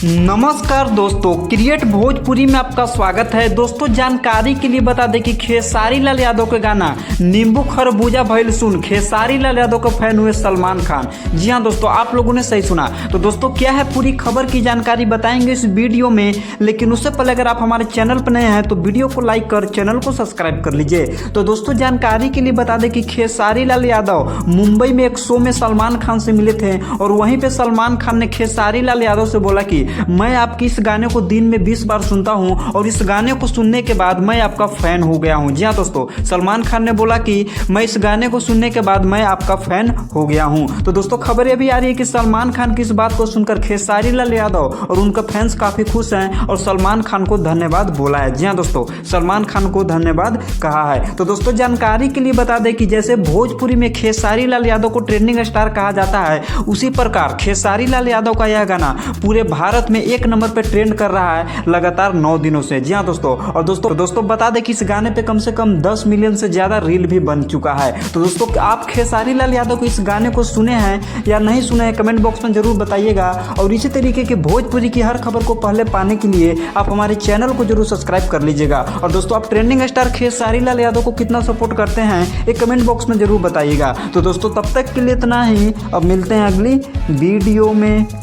नमस्कार दोस्तों, क्रिएट भोजपुरी में आपका स्वागत है। दोस्तों जानकारी के लिए बता दें कि खेसारी लाल यादव के गाना नींबू खरबूजा भइल सुन खेसारी लाल यादव का फैन हुए सलमान खान। जी हाँ दोस्तों, आप लोगों ने सही सुना। तो दोस्तों क्या है पूरी खबर की जानकारी बताएंगे इस वीडियो में, लेकिन उससे पहले अगर आप हमारे चैनल पर नए हैं तो वीडियो को लाइक कर चैनल को सब्सक्राइब कर लीजिए। तो दोस्तों जानकारी के लिए बता दें कि खेसारी लाल यादव मुंबई में एक शो में सलमान खान से मिले थे और वहीं पे सलमान खान ने खेसारी लाल यादव से बोला कि मैं आपकी इस गाने को दिन में 20 बार सुनता हूं और इस गाने को सुनने के बाद मैं आपका फैन हो गया हूं। जी हाँ दोस्तों, सलमान खान ने बोला कि मैं इस गाने को सुनने के बाद मैं आपका फैन हो गया हूं। तो दोस्तों खबर ये भी आ रही है कि सलमान खान की इस बात को सुनकर खेसारी लाल यादव और उनका फैंस काफी खुश हैं और सलमान खान को धन्यवाद बोला है। जी हाँ दोस्तों, सलमान खान को धन्यवाद कहा है। तो दोस्तों जानकारी के लिए बता दें कि जैसे भोजपुरी में खेसारी लाल यादव को ट्रेंडिंग स्टार कहा जाता है, उसी प्रकार खेसारी लाल यादव का यह गाना पूरे भारत में एक नंबर पे ट्रेंड कर रहा है लगातार 9 दिनों से। जी हाँ दोस्तों, और दोस्तों बता दें कि इस गाने पे कम से कम 10 मिलियन से ज्यादा रील भी बन चुका है। तो दोस्तों आप खेसारी लाल यादव को इस गाने को सुने हैं या नहीं सुने हैं, कमेंट बॉक्स में जरूर बताइएगा। और इसी तरीके की भोजपुरी की हर खबर को पहले पाने के लिए आप हमारे चैनल को जरूर सब्सक्राइब कर लीजिएगा। और दोस्तों आप ट्रेंडिंग स्टार खेसारी लाल यादव को कितना सपोर्ट करते हैं एक कमेंट बॉक्स में जरूर बताइएगा। तो दोस्तों तब तक के लिए इतना ही, अब मिलते हैं अगली वीडियो में।